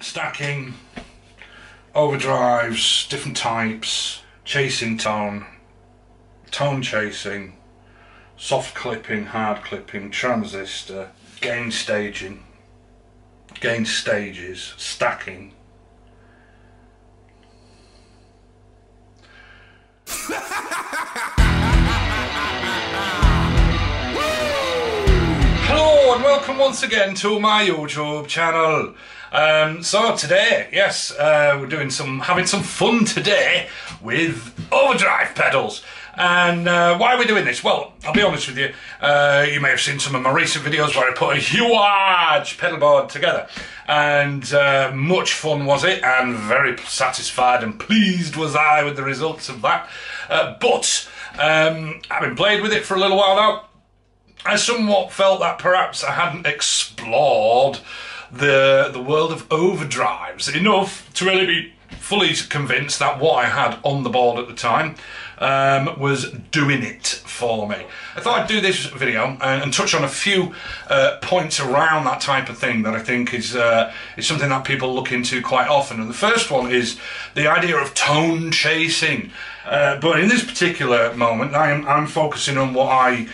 stacking, overdrives, different types, chasing tone, tone chasing, soft clipping, hard clipping, transistor, gain staging, gain stages, stacking. Hello and welcome once again to my YouTube channel. So today, yes, we're doing having some fun today with overdrive pedals. And why are we doing this? Well, I'll be honest with you, you may have seen some of my recent videos where I put a huge pedal board together, and much fun was it, and very satisfied and pleased was I with the results of that. But having played with it for a little while now, I somewhat felt that perhaps I hadn't explored the world of overdrives enough to really be fully convinced that what I had on the board at the time was doing it for me. I thought I'd do this video and touch on a few points around that type of thing that I think is something that people look into quite often. And the first one is the idea of tone chasing. But in this particular moment, I'm focusing on what I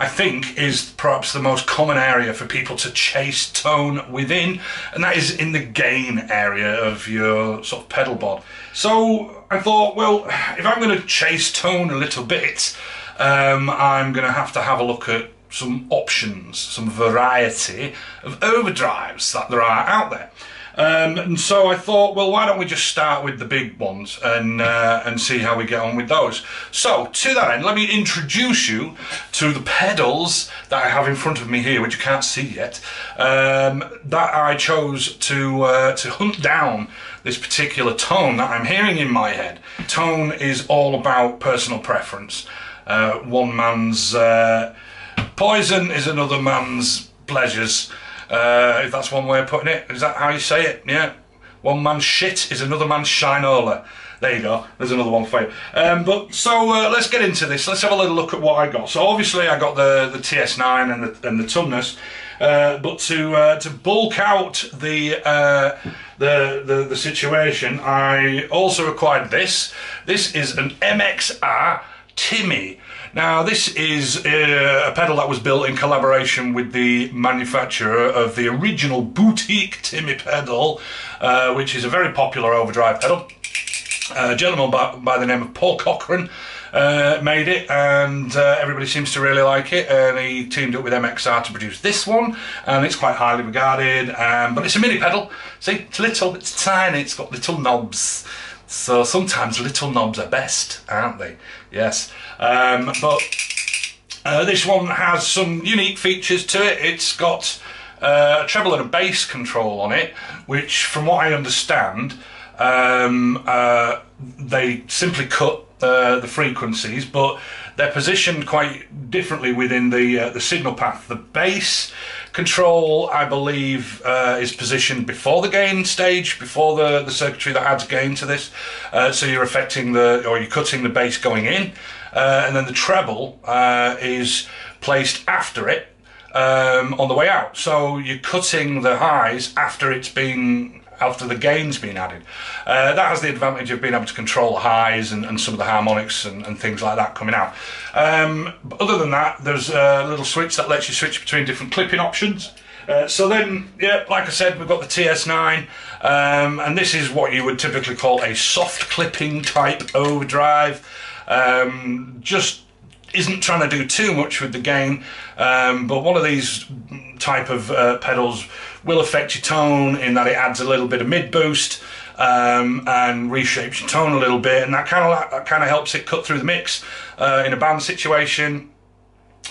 think is perhaps the most common area for people to chase tone within, and that is in the gain area of your sort of pedal board. So I thought, well, if I'm going to chase tone a little bit, I'm going to have a look at some options, some variety of overdrives that there are out there. And so I thought, well, why don't we just start with the big ones and see how we get on with those. So to that end, let me introduce you to the pedals that I have in front of me here, which you can't see yet, that I chose to hunt down this particular tone that I'm hearing in my head. Tone is all about personal preference. One man's poison is another man's pleasures. If that's one way of putting it. Is that how you say it? Yeah. One man's shit is another man's shinola. There you go. There's another one for you. Let's get into this. Let's have a little look at what I got. So obviously I got the TS9 and the Tumnus, but to bulk out the situation, I also acquired this. This is an MXR Timmy. Now this is a pedal that was built in collaboration with the manufacturer of the original boutique Timmy pedal, which is a very popular overdrive pedal. A gentleman by the name of Paul Cochran made it, and everybody seems to really like it, and he teamed up with MXR to produce this one, and it's quite highly regarded, but it's a mini pedal. See, it's little, it's tiny, it's got little knobs. So sometimes little knobs are best, aren't they? Yes. But this one has some unique features to it. It's got a treble and a bass control on it, which, from what I understand, they simply cut the frequencies, but they're positioned quite differently within the signal path. The bass control, I believe, is positioned before the gain stage, before the circuitry that adds gain to this. So you're affecting you're cutting the bass going in, and then the treble is placed after it on the way out. So you're cutting the highs after the gain's been added. That has the advantage of being able to control the highs and some of the harmonics and things like that coming out. But other than that, there's a little switch that lets you switch between different clipping options. So then, yeah, like I said, we've got the TS9, and this is what you would typically call a soft clipping type overdrive. Just isn't trying to do too much with the gain, but one of these type of pedals will affect your tone in that it adds a little bit of mid boost and reshapes your tone a little bit, and that kind of helps it cut through the mix in a band situation,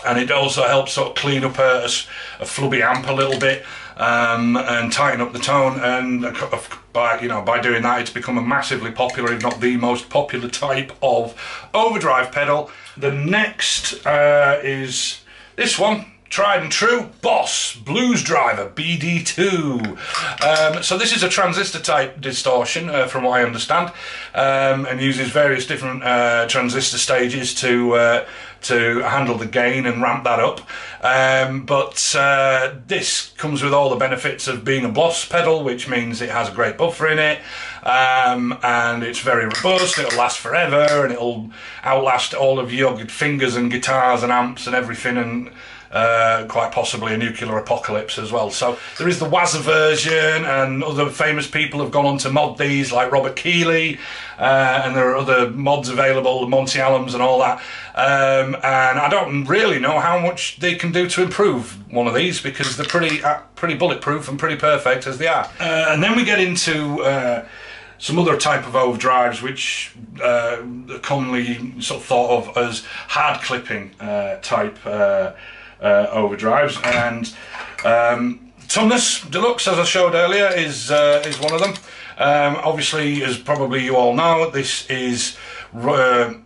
and it also helps sort of clean up a flubby amp a little bit and tighten up the tone, and by doing that it's become a massively popular, if not the most popular type of overdrive pedal. The next is this one. Tried and true, Boss Blues Driver BD2. So this is a transistor type distortion, from what I understand, and uses various different transistor stages to to handle the gain and ramp that up. But this comes with all the benefits of being a Boss pedal, which means it has a great buffer in it, and it's very robust, it'll last forever, and it'll outlast all of your fingers and guitars and amps and everything, and quite possibly a nuclear apocalypse as well. So there is the Wazza version, and other famous people have gone on to mod these, like Robert Keeley, and there are other mods available, Monty Allams and all that. And I don't really know how much they can do to improve one of these, because they're pretty bulletproof and pretty perfect as they are. And then we get into some other type of overdrives, which are commonly sort of thought of as hard clipping type overdrives, and Toneless Deluxe, as I showed earlier, is one of them. Obviously, as probably you all know, this is Brian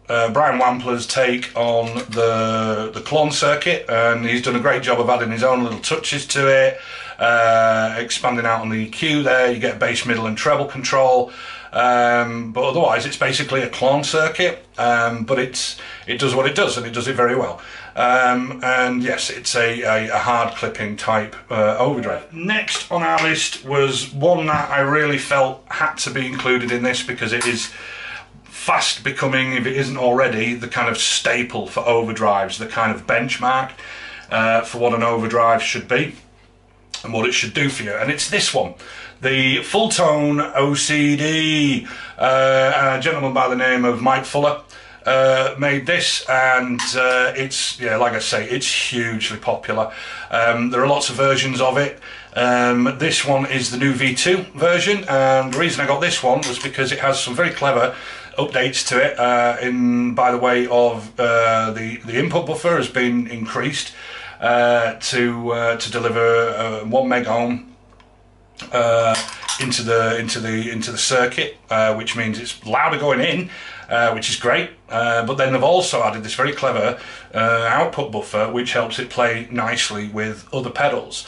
Wampler's take on the clone circuit, and he's done a great job of adding his own little touches to it, expanding out on the EQ there. You get bass, middle and treble control, but otherwise it's basically a clone circuit, but it does what it does, and it does it very well. And yes, it's a hard clipping type overdrive. Next on our list was one that I really felt had to be included in this, because it is fast becoming, if it isn't already, the kind of staple for overdrives, the kind of benchmark for what an overdrive should be and what it should do for you. And it's this one, the Full Tone OCD. A gentleman by the name of Mike Fuller made this, and it's, yeah, like I say, it's hugely popular. There are lots of versions of it. This one is the new V2 version, and the reason I got this one was because it has some very clever updates to it, by the way of the input buffer has been increased to deliver 1 meg ohm into the circuit, which means it's louder going in, which is great, but then they've also added this very clever output buffer, which helps it play nicely with other pedals.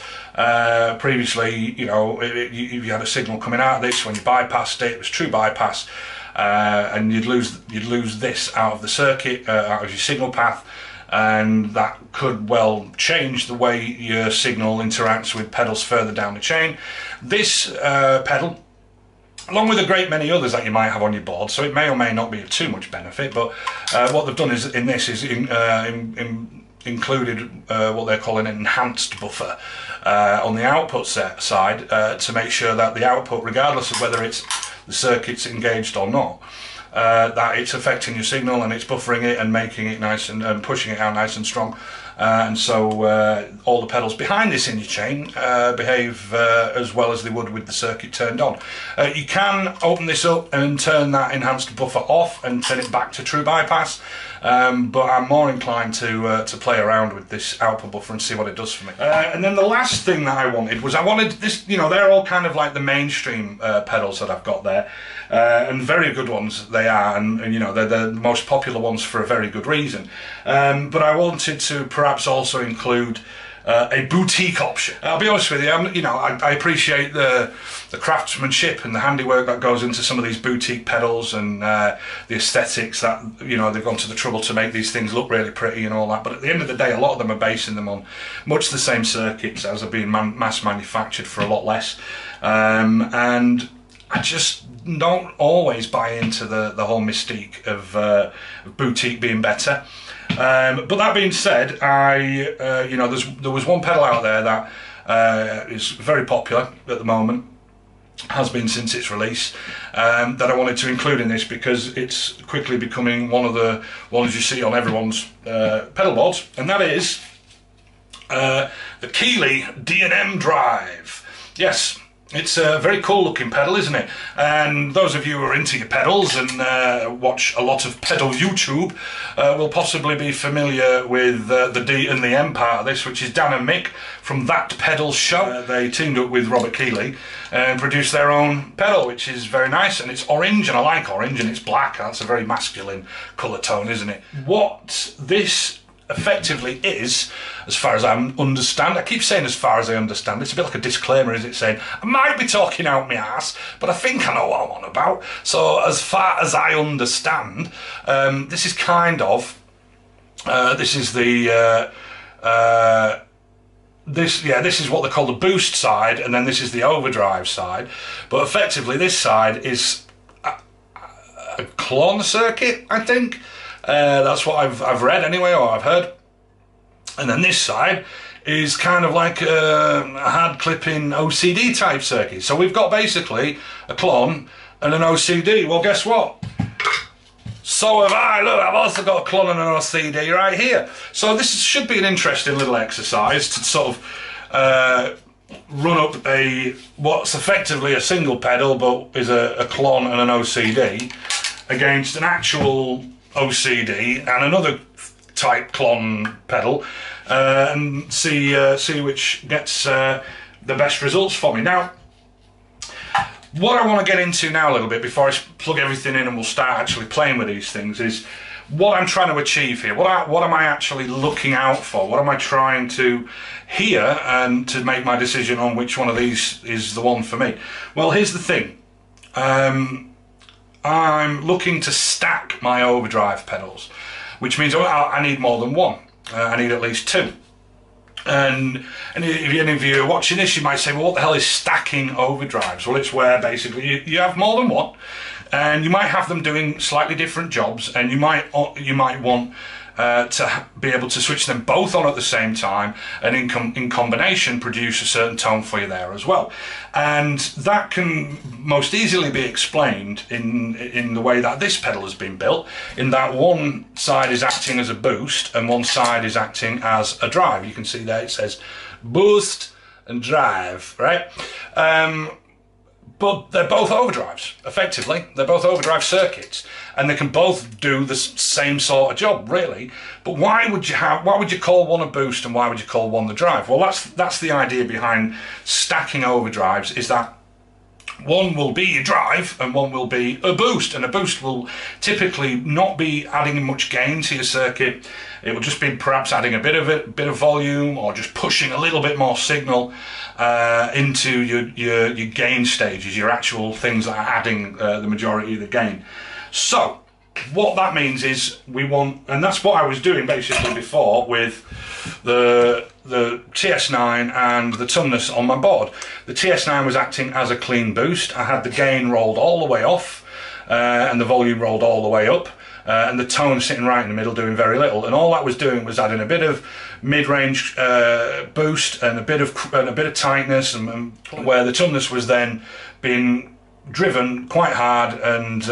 Previously, you know, if you had a signal coming out of this, when you bypassed it, it was true bypass, and you'd lose this out of the circuit, out of your signal path, and that could well change the way your signal interacts with pedals further down the chain. This pedal, along with a great many others that you might have on your board, so it may or may not be of too much benefit, but what they've done is in this is included what they're calling an enhanced buffer on the output side, to make sure that the output, regardless of whether it's the circuit's engaged or not, that it's affecting your signal and it's buffering it and making it nice and pushing it out nice and strong. And so all the pedals behind this in your chain behave as well as they would with the circuit turned on. You can open this up and turn that enhanced buffer off and turn it back to true bypass, but I'm more inclined to play around with this output buffer and see what it does for me. And then the last thing that I wanted this, you know, they're all kind of like the mainstream pedals that I've got there, and very good ones they are, and you know, they're the most popular ones for a very good reason. But I wanted to perhaps also include a boutique option. I'll be honest with you, I appreciate the craftsmanship and the handiwork that goes into some of these boutique pedals, and the aesthetics that, you know, they've gone to the trouble to make these things look really pretty and all that. But at the end of the day, a lot of them are basing them on much the same circuits as are being mass manufactured for a lot less, and I just don't always buy into the whole mystique of boutique being better. But that being said, you know, there was one pedal out there that is very popular at the moment, has been since its release, that I wanted to include in this because it's quickly becoming one of the ones you see on everyone's pedal boards, and that is the Keeley D&M Drive. Yes. It's a very cool looking pedal, isn't it? And those of you who are into your pedals and watch a lot of pedal YouTube will possibly be familiar with the D and the M part of this, which is Dan and Mick from That Pedal Show. They teamed up with Robert Keeley and produced their own pedal, which is very nice, and it's orange, and I like orange, and it's black. That's a very masculine colour tone, isn't it? What this effectively is, as far as I understand, I keep saying as far as I understand, it's a bit like a disclaimer, is it, saying I might be talking out my ass, but I think I know what I'm on about. So as far as I understand, this is kind of This is the this is what they call the boost side, and then this is the overdrive side. But effectively, this side is a clone circuit, I think. That's what I've read anyway, or I've heard. And then this side is kind of like a hard clipping OCD type circuit. So we've got basically a clone and an OCD. Well, guess what? So have I. Look, I've also got a clone and an OCD right here. So this should be an interesting little exercise to sort of run up what's effectively a single pedal, but is a clone and an OCD against an actual OCD and another type clone pedal, and see which gets the best results for me. Now, what I want to get into now a little bit before I plug everything in and we'll start actually playing with these things is what I'm trying to achieve here. What am I actually looking out for? What am I trying to hear and to make my decision on which one of these is the one for me? Well, here's the thing. I'm looking to stack my overdrive pedals, which means I need more than one. I need at least two. And if any of you are watching this, you might say, well, what the hell is stacking overdrives? Well, it's where basically you have more than one, and you might have them doing slightly different jobs, and you might want to be able to switch them both on at the same time, and in combination produce a certain tone for you there as well. And that can most easily be explained in the way that this pedal has been built, in that one side is acting as a boost and one side is acting as a drive. You can see there it says boost and drive, right? But they're both overdrives, effectively. They're both overdrive circuits, and they can both do the same sort of job, really. But why would you call one a boost and why would you call one the drive? Well, that's the idea behind stacking overdrives, is that one will be a drive and one will be a boost, and a boost will typically not be adding much gain to your circuit. It will just be perhaps adding a bit of volume, or just pushing a little bit more signal into your gain stages, your actual things that are adding the majority of the gain. So what that means is we want, and that's what I was doing basically before with the TS9 and the Tumnus on my board. The TS9 was acting as a clean boost. I had the gain rolled all the way off and the volume rolled all the way up, and the tone sitting right in the middle doing very little, and all that was doing was adding a bit of mid-range boost and a bit of tightness, and where the Tumnus was then being driven quite hard and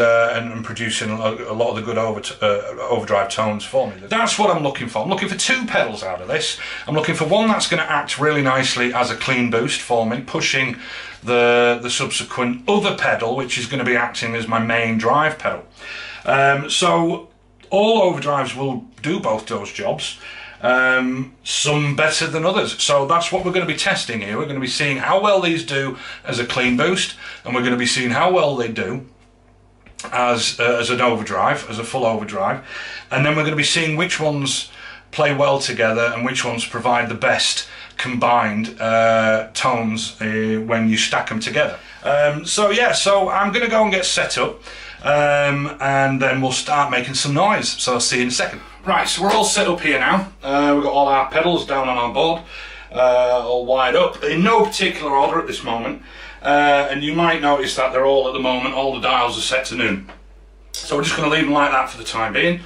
producing a lot of the good overdrive tones for me. That's what I'm looking for. I'm looking for two pedals out of this. I'm looking for one that's going to act really nicely as a clean boost for me, pushing the subsequent other pedal, which is going to be acting as my main drive pedal. So all overdrives will do both those jobs. Some better than others, so that's what we're going to be testing here. We're going to be seeing how well these do as a clean boost, and we're going to be seeing how well they do as an overdrive, as a full overdrive, and then we're going to be seeing which ones play well together and which ones provide the best combined tones when you stack them together. So I'm going to go and get set up, and then we'll start making some noise, so I'll see you in a second. Right, so we're all set up here now. We've got all our pedals down on our board, all wired up, in no particular order at this moment. And you might notice that they're all, at the moment, all the dials are set to noon. So we're just going to leave them like that for the time being.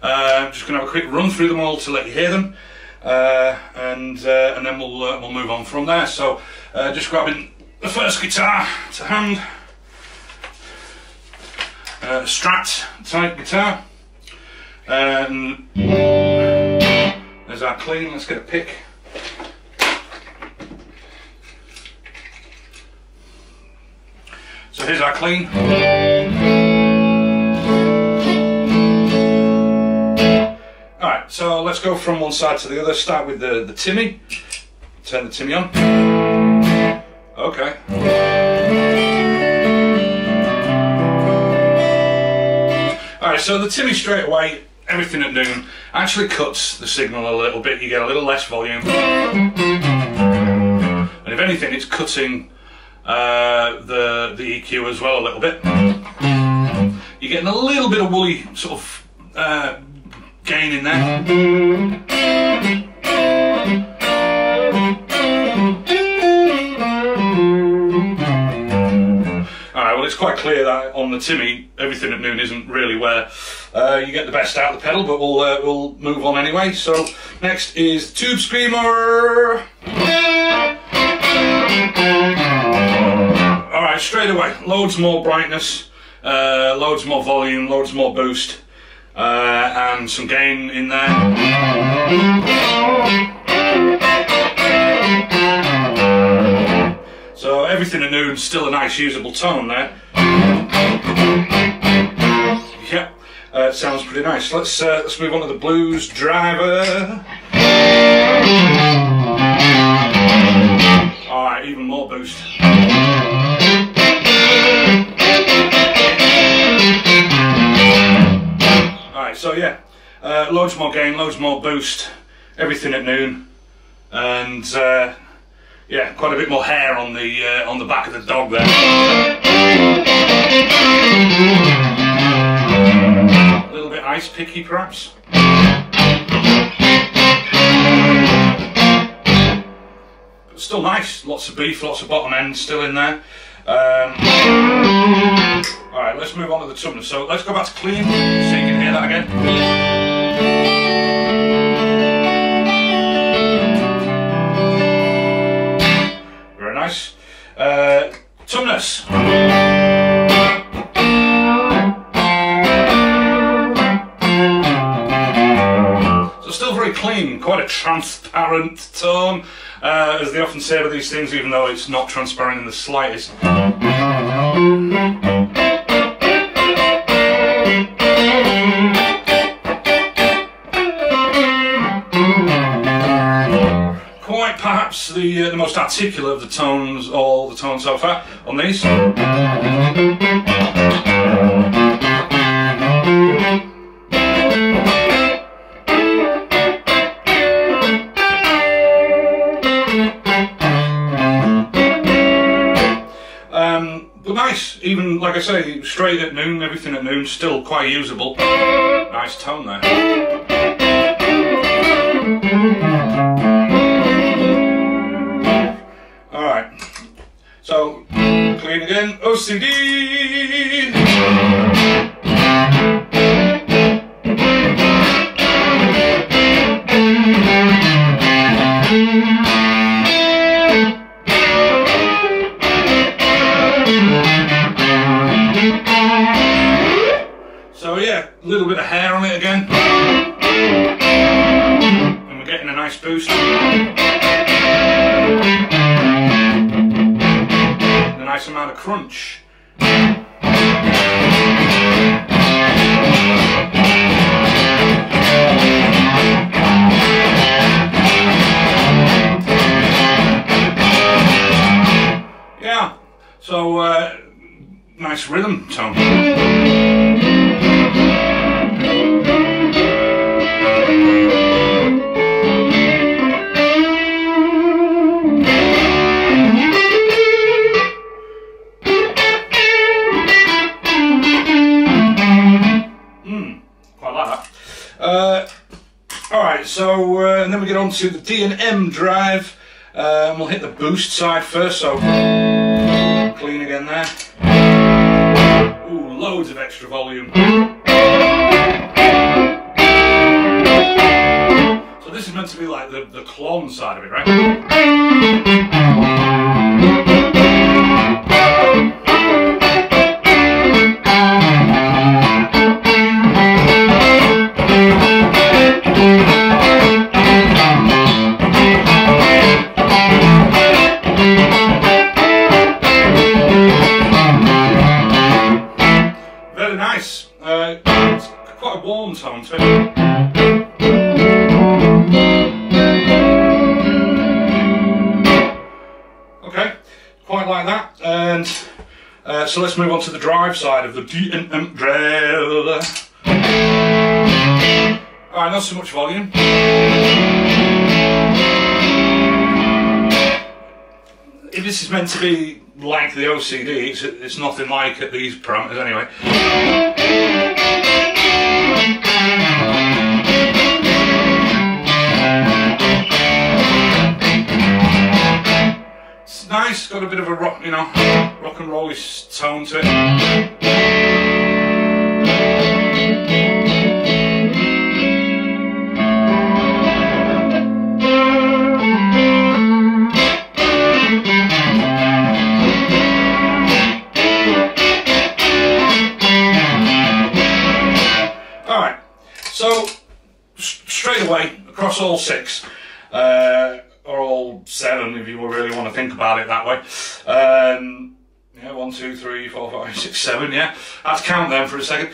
Just going to have a quick run through them all to let you hear them, and then we'll move on from there. So just grabbing the first guitar to hand, Strat type guitar. There's our clean. Let's get a pick. So here's our clean. Alright, so let's go from one side to the other. Start with the Timmy. Turn the Timmy on. Okay. Alright, so the Timmy straight away, everything at noon, actually cuts the signal a little bit. You get a little less volume, and if anything, it's cutting the EQ as well a little bit. You're getting a little bit of woolly sort of gain in there. Alright, well it's quite clear that on the Timmy, everything at noon isn't really where you get the best out of the pedal, but we'll move on anyway. So next is Tube Screamer. Alright, straight away, loads more brightness, loads more volume, loads more boost, and some gain in there. So everything at noon, still a nice usable tone there. Yeah, it sounds pretty nice. Let's move on to the blues driver. Alright, even more boost. Alright, so yeah, loads more gain, loads more boost, everything at noon, and yeah, quite a bit more hair on the back of the dog there. A little bit ice picky perhaps. But still nice, lots of beef, lots of bottom end still in there. Alright, let's move on to the toughness. So let's go back to clean, so you can hear that again. Very nice. Toughness. So still very clean, quite a transparent tone, as they often say with these things, even though it's not transparent in the slightest. Quite perhaps the most articulate of the tones, all the tones so far on these. But nice, even like I say, straight at noon, everything at noon, still quite usable. Nice tone there. Alright, so clean again, OCD. So yeah, a little bit of hair on it again, and we're getting a nice boost. A nice amount of crunch. Yeah, so nice rhythm tone. Alright, so and then we get on to the D and M drive, and we'll hit the boost side first, so clean again there. Ooh, loads of extra volume. So this is meant to be like the clone side of it, right? Very nice. It's quite a warm tone to it. Okay, quite like that. And so let's move on to the drive side of the D&M drive. Alright, not so much volume. If this is meant to be like the OCD, it's nothing like at these parameters anyway. nice. Got a bit of a rock, you know, rock and rolly tone to it. Alright, so straight away across all 6, or all 7 if you really want to think about it that way. Yeah, 1, 2, 3, 4, 5, 6, 7, yeah. I have to count them for a second.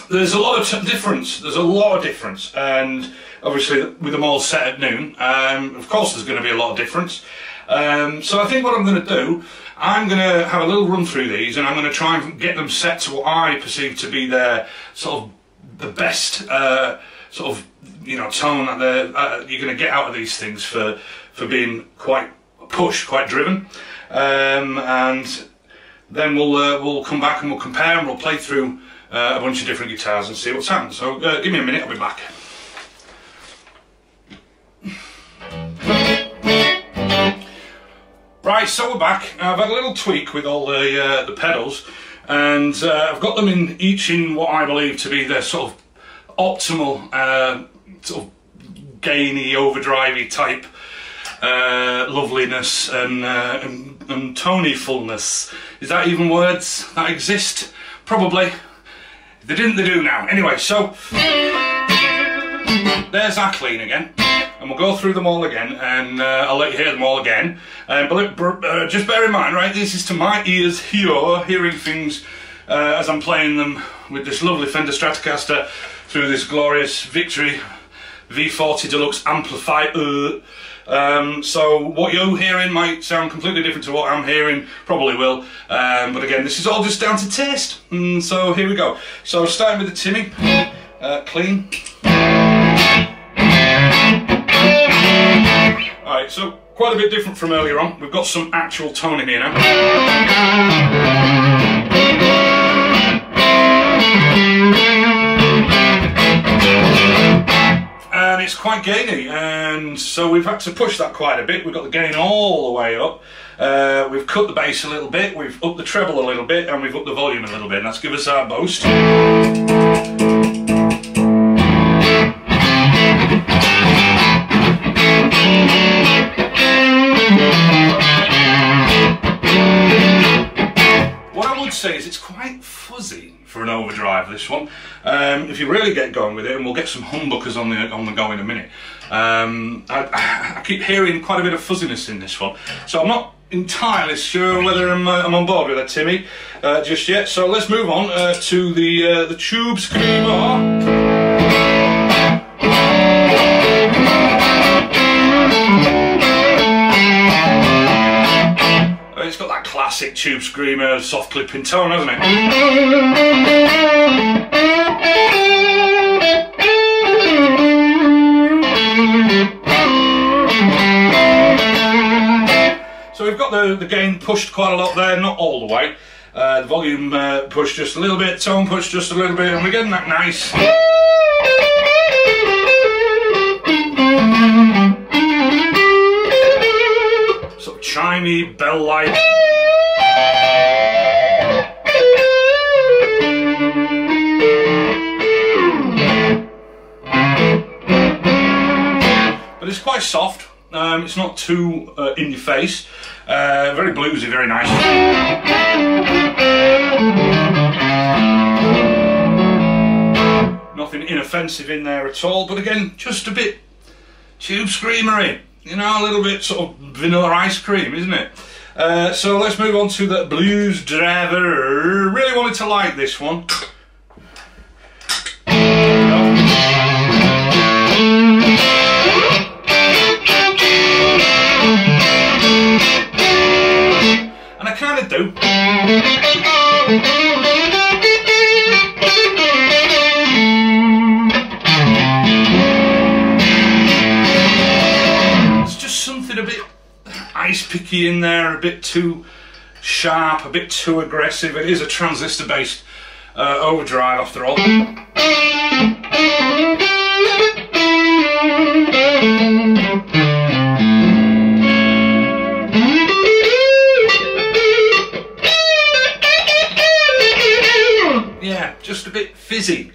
There's a lot of difference. There's a lot of difference, and obviously with them all set at noon, of course there's going to be a lot of difference. So I think what I'm going to do, I'm going to have a little run through these, and I'm going to try and get them set to what I perceive to be their sort of the best sort of, you know, tone that you're going to get out of these things for being quite pushed, quite driven. And then we'll come back and we'll compare and we'll play through a bunch of different guitars and see what's happened. So give me a minute, I'll be back. Right, so we're back. I've had a little tweak with all the pedals, and I've got them each in what I believe to be their sort of optimal, sort of gainy, overdrivey type loveliness and tonyfulness. Is that even words that exist? Probably. If they didn't, they do now. Anyway, so there's our clean again. And we'll go through them all again, and I'll let you hear them all again. But just bear in mind, right, this is to my ears here, hearing things as I'm playing them with this lovely Fender Stratocaster through this glorious Victory V40 Deluxe amplifier. So what you're hearing might sound completely different to what I'm hearing, probably will. But again, this is all just down to taste. So here we go. So starting with the Timmy, clean. Alright, so quite a bit different from earlier on. We've got some actual tone in here now. And it's quite gainy, and so we've had to push that quite a bit. We've got the gain all the way up. We've cut the bass a little bit, we've upped the treble a little bit, and we've upped the volume a little bit. And that's give us our boost. Say is it's quite fuzzy for an overdrive, this one. If you really get going with it, and we'll get some humbuckers on the go in a minute, I keep hearing quite a bit of fuzziness in this one, so I'm not entirely sure whether I'm on board with that, Timmy, just yet. So let's move on to the Tube Screamer. It's got that classic Tube Screamer soft clipping tone, hasn't it? So we've got the gain pushed quite a lot there, not all the way. The volume pushed just a little bit, tone pushed just a little bit, and we're getting that nice. Chimey, bell-like. But it's quite soft. It's not too in your face. Very bluesy, very nice. Nothing inoffensive in there at all, but again, just a bit Tube Screamery. You know, a little bit sort of vanilla ice cream, isn't it? So let's move on to the Blues Driver. Really wanted to like this one. And I kind of do. A bit ice picky in there, a bit too sharp, a bit too aggressive. It is a transistor based overdrive after all. yeah, just a bit fizzy.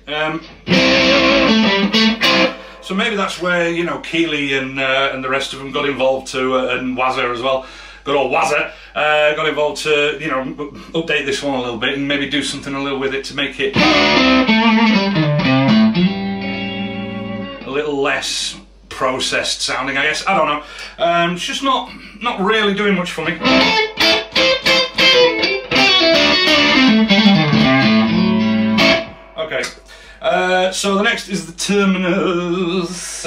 So maybe that's where, you know, Keeley and the rest of them got involved too, and Wazza as well. Good old Wazza got involved to, you know, update this one a little bit and maybe do something a little with it to make it a little less processed sounding, I guess. I don't know. It's just not really doing much for me. Okay. So the next is the terminus.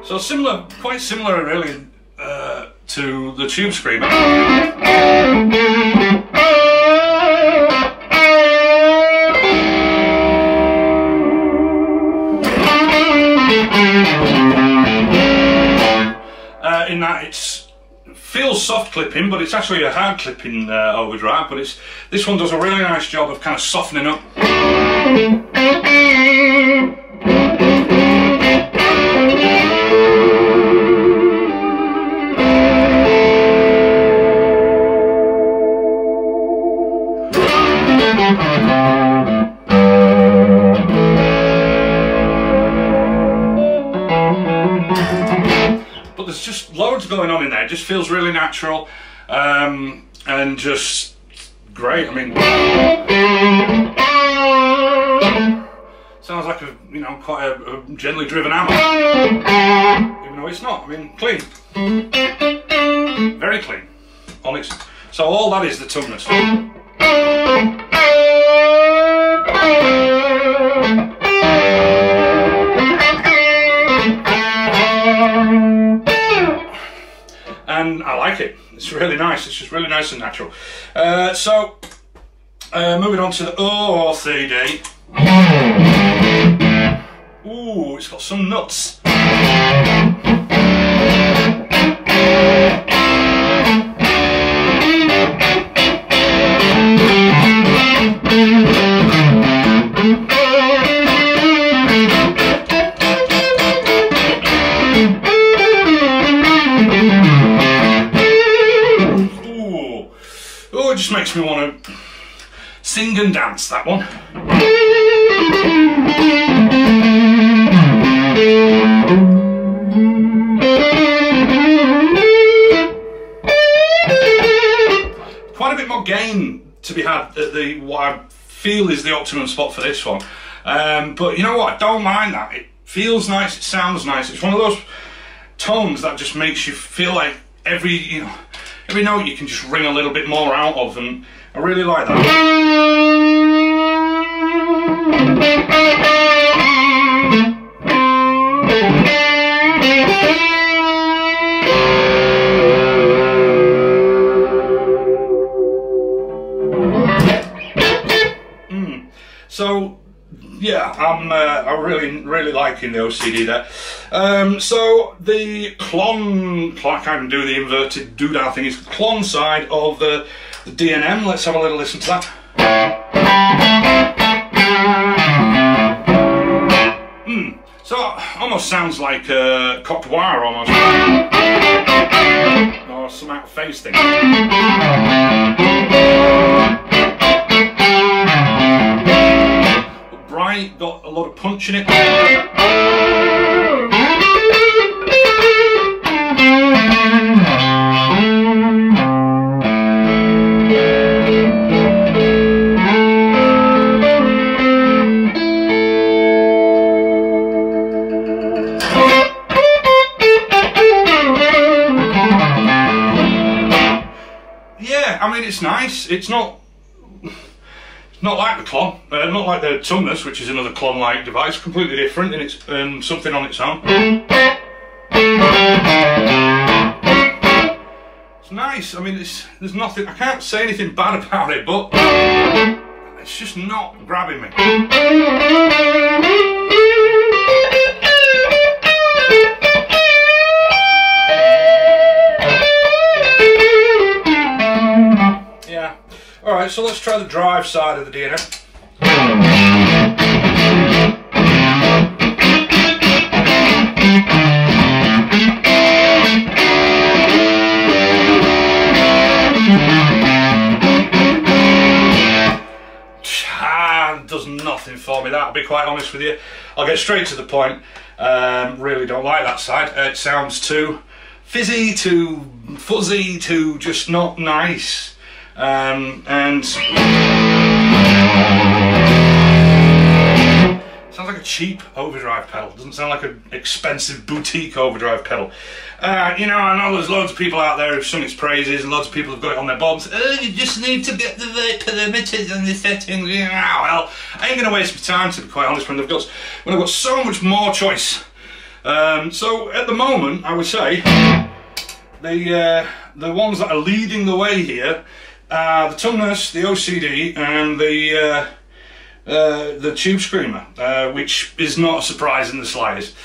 So similar, quite similar really to the Tube Screamer. In that it feels soft clipping, but it's actually a hard clipping overdrive. But this one does a really nice job of kind of softening up. But there's just loads going on in there. It just feels really natural and just great. I mean, sounds like a, you know, quite a gently driven amp, even though it's not. I mean, clean, very clean. So all that is the toneness. And I like it. It's really nice. It's just really nice and natural. So moving on to the OCD. Ooh, it's got some nuts. It just makes me want to sing and dance, that one. Quite a bit more gain to be had at what I feel is the optimum spot for this one. But you know what, I don't mind that. It feels nice, it sounds nice. It's one of those tones that just makes you feel like every note you can just ring a little bit more out of, and I really like that. So yeah, I'm really liking the OCD there. So the clon, I can't do the inverted doodah thing, is the clon side of the D&M. Let's have a little listen to that. So almost sounds like cocked wire almost, or some out of phase thing. Bright, got a lot of punch in it. Yeah, I mean, it's nice. It's not like the clon, not like the toneless, which is another clon-like device, completely different, and it's something on its own. It's nice. I mean, there's nothing. I can't say anything bad about it, but it's just not grabbing me. Yeah. All right. So let's try the drive side of the D&M. anything for me, that, I'll be quite honest with you. I'll get straight to the point. Really don't like that side. It sounds too fizzy, too fuzzy, too just not nice. And sounds like a cheap overdrive pedal. Doesn't sound like an expensive boutique overdrive pedal. You know, I know there's loads of people out there who've sung its praises, and loads of people have got it on their bombs. Oh, you just need to get the right parameters and the settings. Yeah, well, I ain't gonna waste my time, to be quite honest, when I've got so much more choice. So at the moment, I would say the ones that are leading the way here are the tongue nurse, the OCD, and the tube screamer, which is not a surprise in the slightest.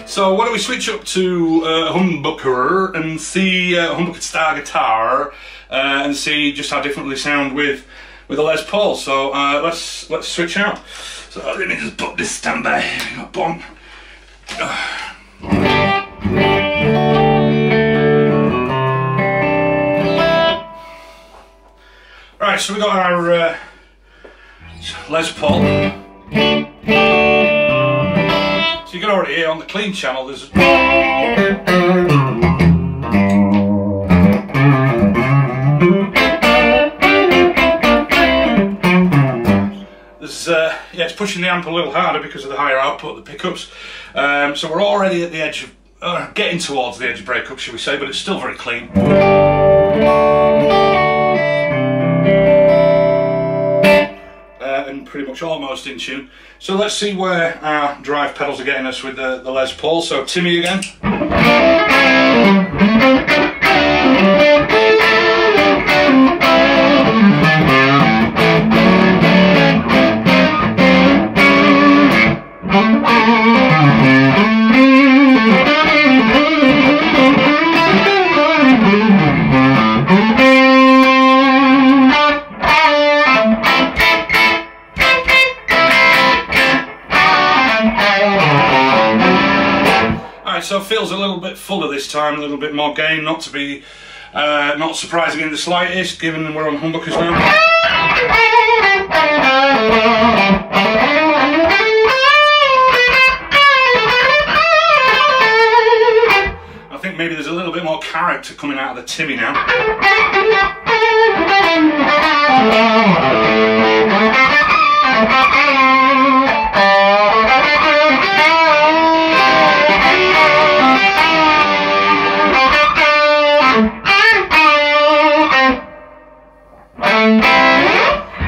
So why don't we switch up to Humbucker and see Humbucker style guitar and see just how different they sound with a Les Paul. So let's switch out. So let me just put this standby. Boom. Right, so we got our Les Paul. So you can already hear on the clean channel there's yeah, it's pushing the amp a little harder because of the higher output of the pickups. So we're already at the edge of getting towards the edge of breakup, shall we say, but it's still very clean. And pretty much almost in tune. So let's see where our drive pedals are getting us with the Les Paul. So Timmy again. So it feels a little bit fuller this time, a little bit more gain, not to be not surprising in the slightest, given we're on humbuckers now. I think maybe there's a little bit more character coming out of the Timmy now.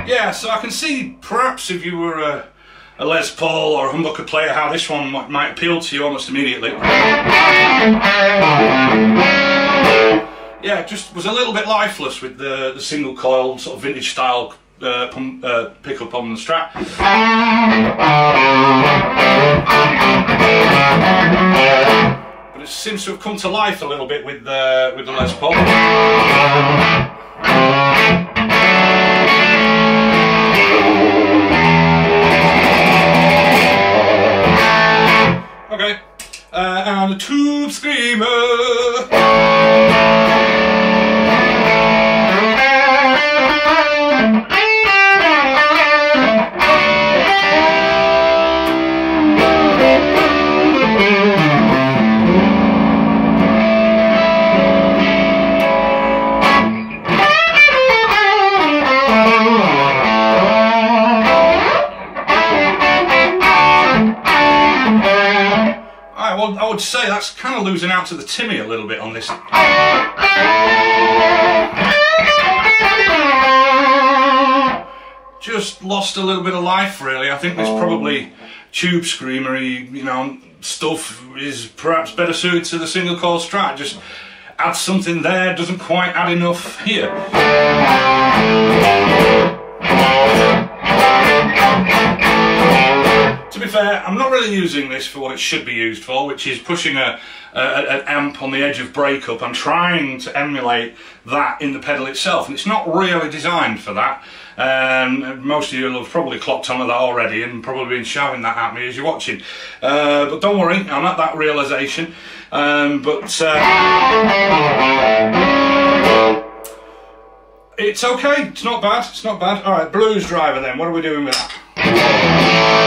Yeah, so I can see perhaps if you were a Les Paul or a humbucker player how this one might appeal to you almost immediately. Yeah, it just was a little bit lifeless with the single coil sort of vintage style pickup on the Strat. But it seems to have come to life a little bit with the Les Paul. Okay, and the tube screamer. I would say that's kind of losing out to the Timmy a little bit on this. Just lost a little bit of life, really. I think this probably tube screamery, you know, stuff is perhaps better suited to the single coil Strat. Just add something there, doesn't quite add enough here. To be fair, I'm not really using this for what it should be used for, which is pushing an amp on the edge of breakup. I'm trying to emulate that in the pedal itself, and it's not really designed for that. Most of you will have probably clocked on to that already and probably been shouting that at me as you're watching. But don't worry, I'm at that realisation. It's okay, it's not bad, it's not bad. Alright, blues driver then, what are we doing with that?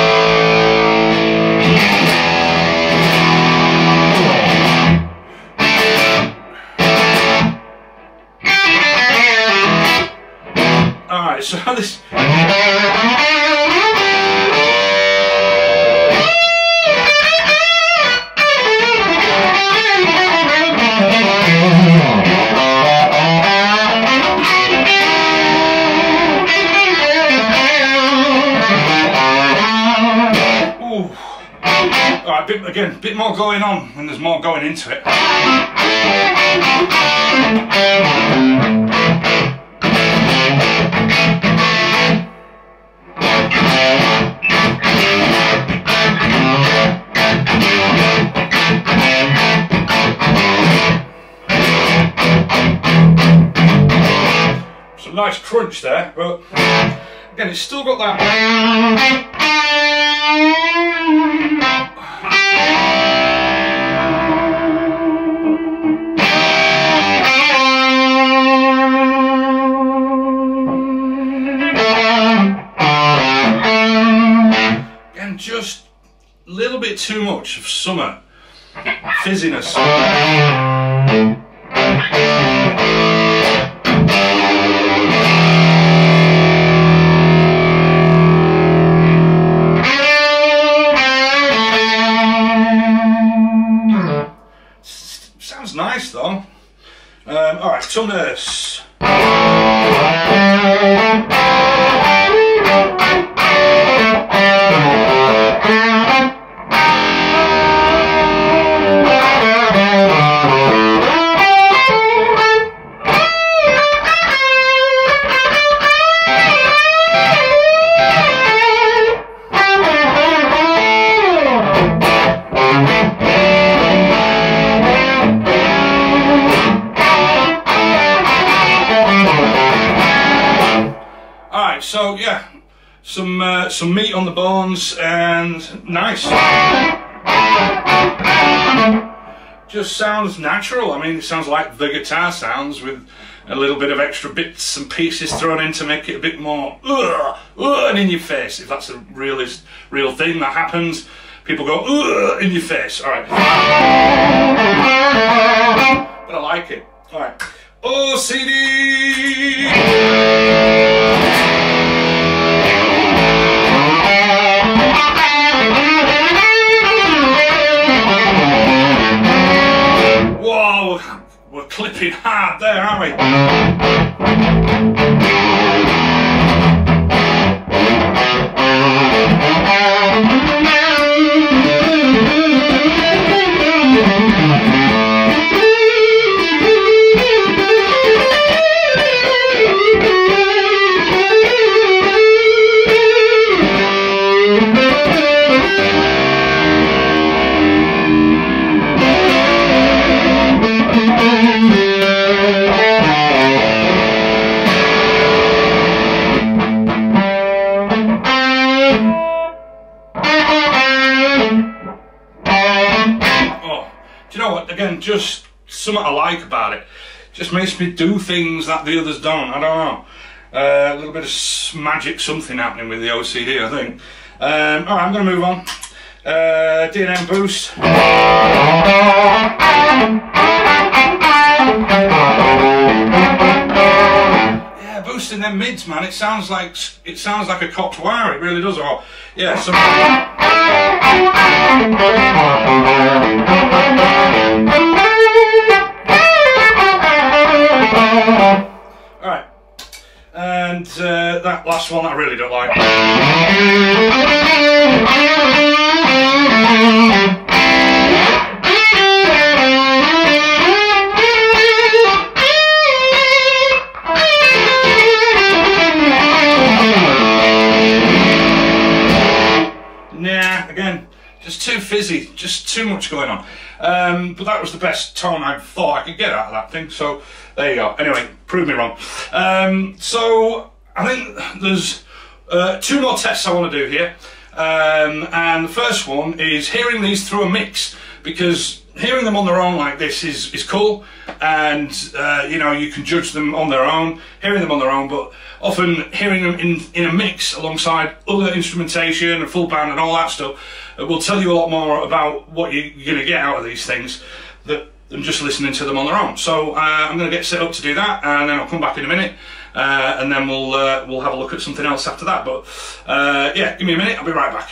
Alright, again, a bit more going on when there's more going into it. Some nice crunch there, but again, it's still got that. Just a little bit too much of summer fizziness. Sounds nice though. Alright, endorse. So yeah, some meat on the bones and nice. Just sounds natural. I mean, it sounds like the guitar sounds with a little bit of extra bits and pieces thrown in to make it a bit more and in your face. If that's a real thing that happens, people go in your face. All right, but I like it. All right, OCD. We're clipping hard there, aren't we? Again, just something I like about it. Just makes me do things that the others don't. I don't know. A little bit of magic something happening with the OCD, I think. Alright, I'm going to move on. D&M boost. Yeah, boosting them mids, man. It sounds like a cocked wire. It really does. Oh, yeah. Alright, and that last one I really don't like. Nah, again, just too fizzy, just too much going on. But that was the best tone I thought I could get out of that thing, so there you go. Anyway, prove me wrong. So I think there's two more tests I want to do here. And the first one is hearing these through a mix, because hearing them on their own like this is cool, and you know, you can judge them on their own, hearing them on their own, but often hearing them in a mix alongside other instrumentation and full band and all that stuff will tell you a lot more about what you're going to get out of these things than just listening to them on their own. So I'm going to get set up to do that, and then I'll come back in a minute, and then we'll have a look at something else after that. But yeah, give me a minute, I'll be right back.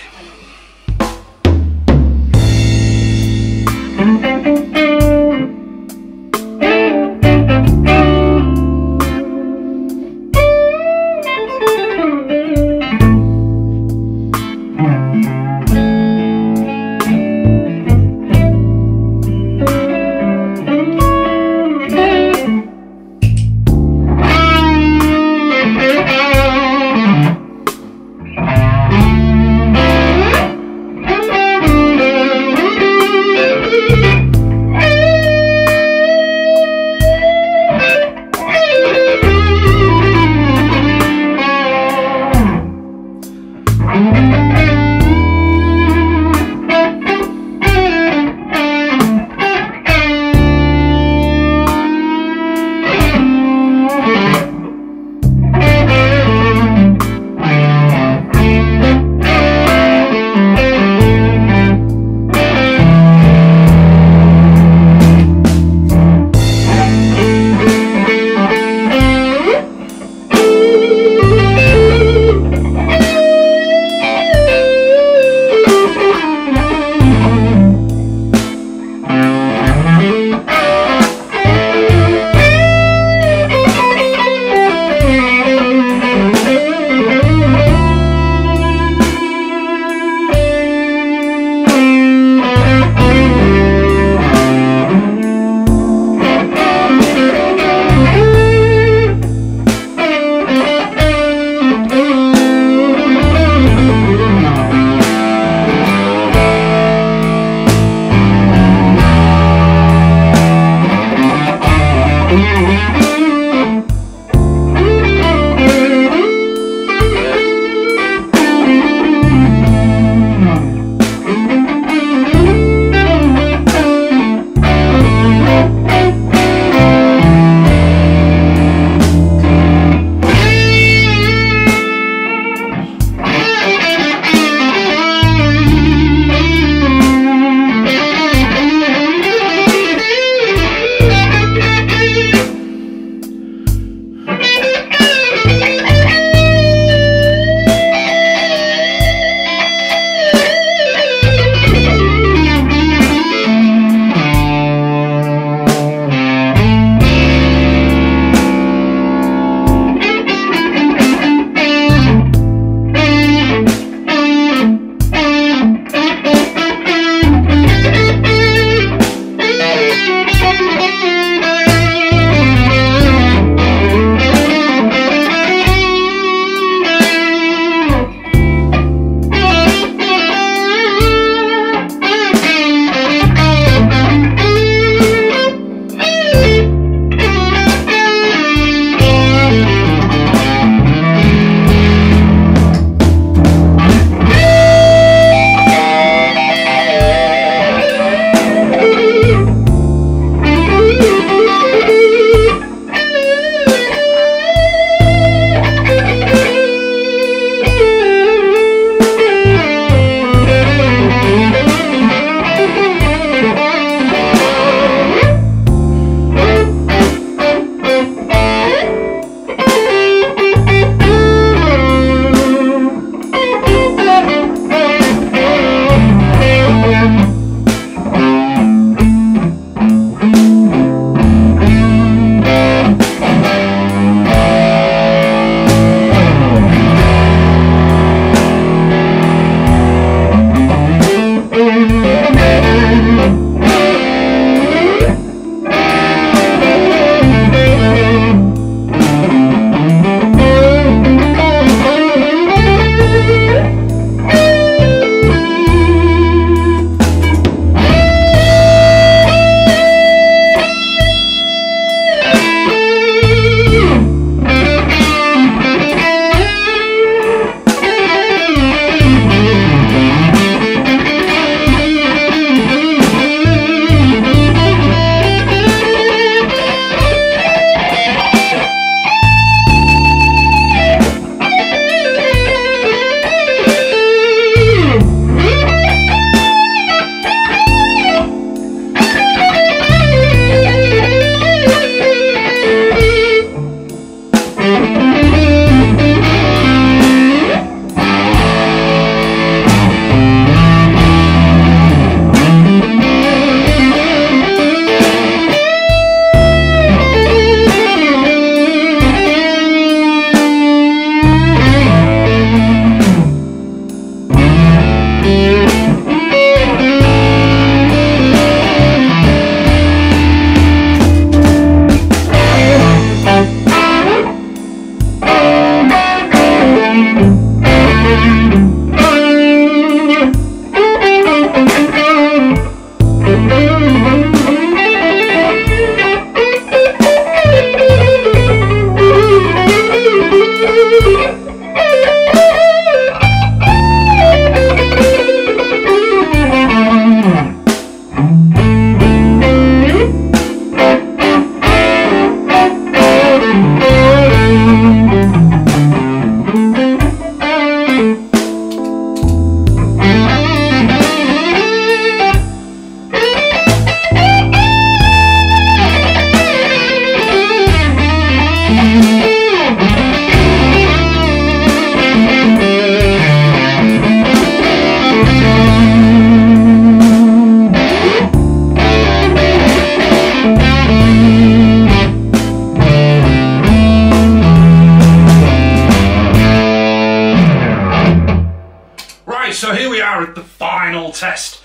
final test.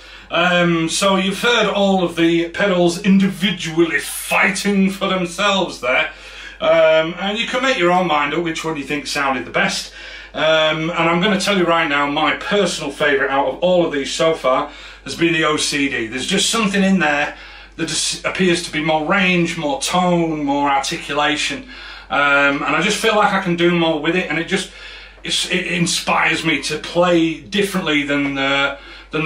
So you've heard all of the pedals individually fighting for themselves there, and you can make your own mind up which one you think sounded the best. And I'm going to tell you right now, my personal favourite out of all of these so far has been the OCD. There's just something in there that just appears to be more range, more tone, more articulation, and I just feel like I can do more with it, and it inspires me to play differently than the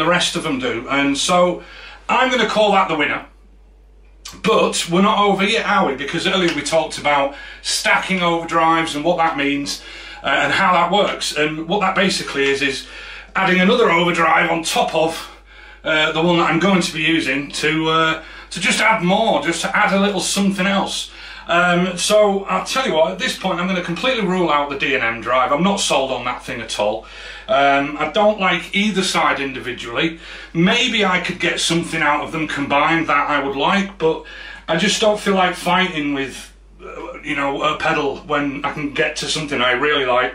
rest of them do. And so I'm going to call that the winner. But we're not over yet, are we? Because earlier we talked about stacking overdrives and what that means and how that works. And what that basically is adding another overdrive on top of the one that I'm going to be using to just add more, just to add a little something else. So I'll tell you what, at this point I'm going to completely rule out the D&M drive. I'm not sold on that thing at all. I don't like either side individually. Maybe I could get something out of them combined that I would like, but I just don't feel like fighting with, you know, a pedal when I can get to something I really like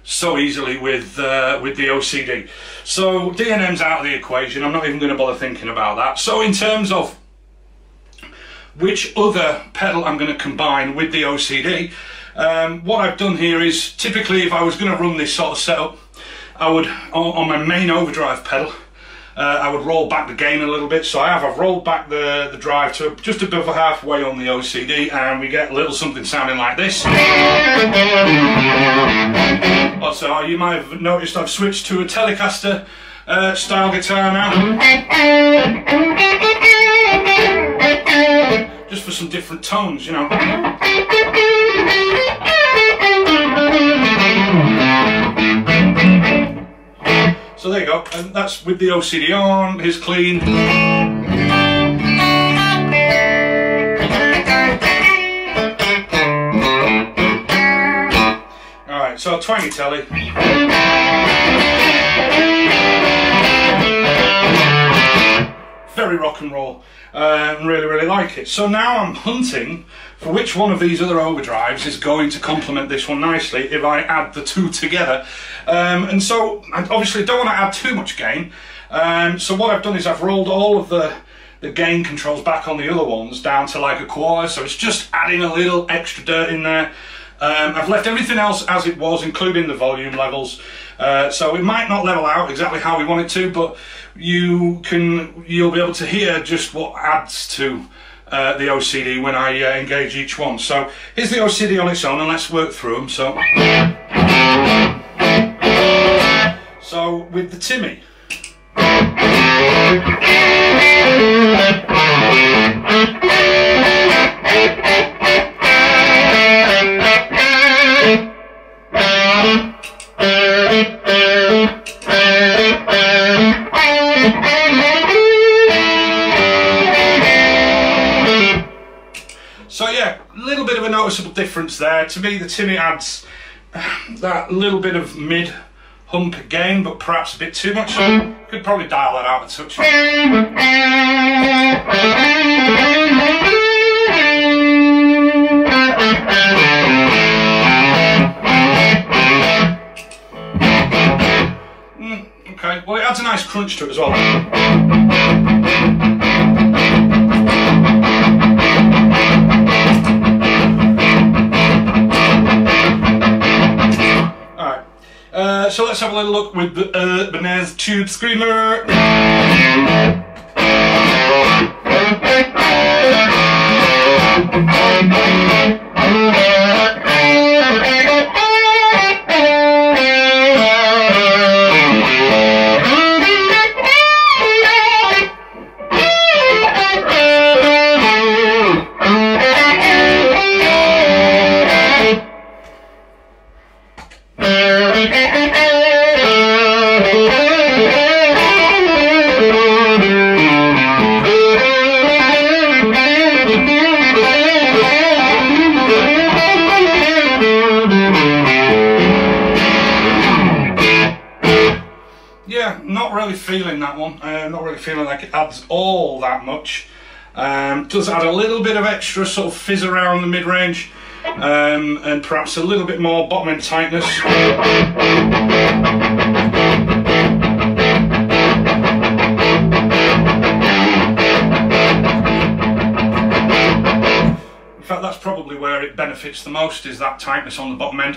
so easily with the OCD. So D&M's out of the equation. I'm not even going to bother thinking about that. So in terms of which other pedal I'm going to combine with the OCD, what I've done here is, typically if I was going to run this sort of setup, I would, on my main overdrive pedal, I would roll back the gain a little bit. So I've rolled back the drive to just above halfway on the OCD, and we get a little something sounding like this. Also, you might have noticed I've switched to a Telecaster style guitar now, just for some different tones, you know. So there you go, and that's with the OCD on. Here's clean. Alright, so twangy telly. Very rock and roll. Really like it. So now I'm hunting for which one of these other overdrives is going to complement this one nicely if I add the two together. And so I obviously don't want to add too much gain. So what I've done is I've rolled all of the gain controls back on the other ones down to like a quarter, so it's just adding a little extra dirt in there. I've left everything else as it was, including the volume levels. So it might not level out exactly how we want it to, but you'll be able to hear just what adds to the OCD when I engage each one. So here's the OCD on its own, and let's work through them. So with the Timmy, so yeah, a little bit of a noticeable difference there. To me, the Timmy adds that little bit of mid hump gain, but perhaps a bit too much. Could probably dial that out a touch. Okay, well it adds a nice crunch to it as well. So let's have a little look with the Ibanez Tube Screamer. Yeah, not really feeling that one. Not really feeling like it adds all that much. Does add a little bit of extra sort of fizz around the mid-range, and perhaps a little bit more bottom end tightness. benefits the most is that tightness on the bottom end.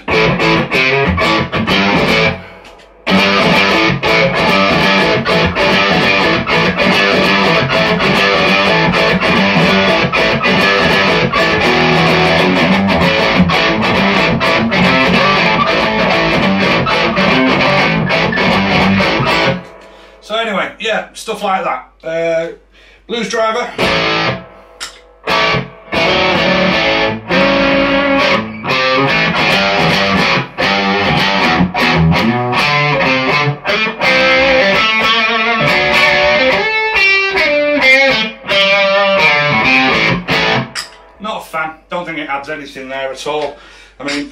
So anyway, yeah, stuff like that. Blues driver. Not a fan. Don't think it adds anything there at all. I mean,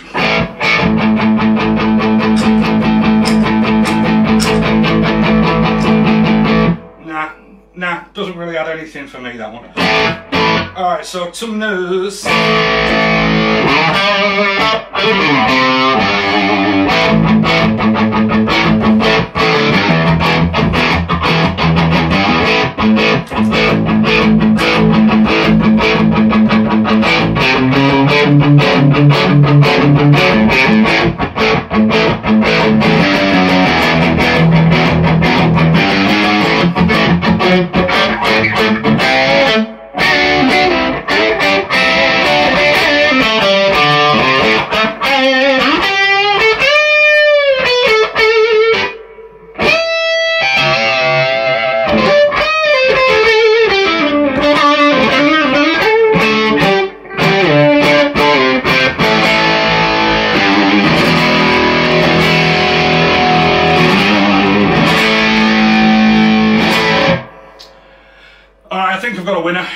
nah, doesn't really add anything for me, that one. Alright, so some news. Alright, I think I've got a winner.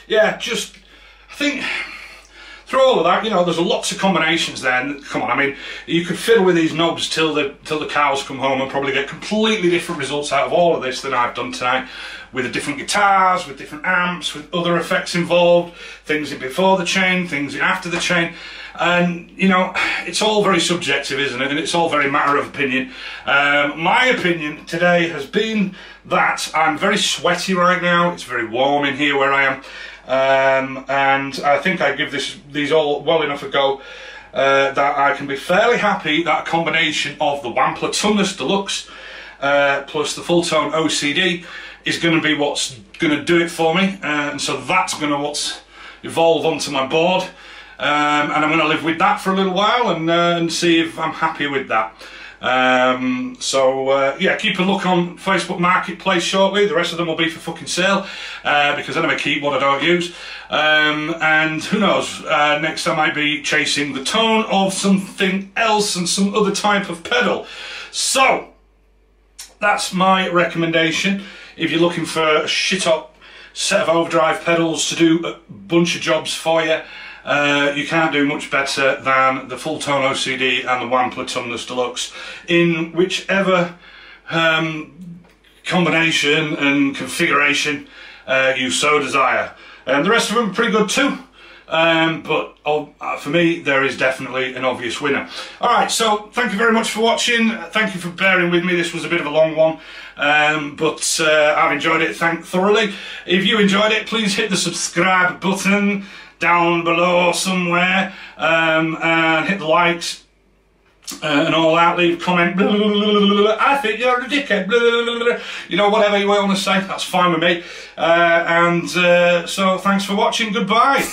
Yeah, just, I think, through all of that, you know, there's lots of combinations there, and come on, I mean, you could fiddle with these knobs till the cows come home and probably get completely different results out of all of this than I've done tonight, with different guitars, with different amps, with other effects involved, things in before the chain, things in after the chain, and, you know, it's all very subjective, isn't it, and it's all very matter of opinion. My opinion today has been that I'm very sweaty right now, it's very warm in here where I am, and I think I give these all well enough a go that I can be fairly happy that a combination of the Electro-Harmonix Deluxe plus the full tone OCD is going to be what's going to do it for me, and so that's going to evolve onto my board, and I'm going to live with that for a little while and see if I'm happy with that. Yeah, keep a look on Facebook Marketplace shortly. The rest of them will be for fucking sale, because I never keep what I don't use. And who knows, next I might be chasing the tone of something else and some other type of pedal. So, that's my recommendation. If you're looking for a shit-up set of overdrive pedals to do a bunch of jobs for you, you can't do much better than the full tone OCD and the Electro-Harmonix Deluxe in whichever combination and configuration you so desire. And the rest of them are pretty good too, but for me there is definitely an obvious winner. Alright, so thank you very much for watching, thank you for bearing with me. This was a bit of a long one, but I've enjoyed it thoroughly. If you enjoyed it, please hit the subscribe button down below somewhere, and hit the likes and all that, leave a comment, blah, blah, blah, blah, blah, I think you're a dickhead, blah, blah, blah, blah. You know, whatever you want to say, that's fine with me, so thanks for watching, goodbye.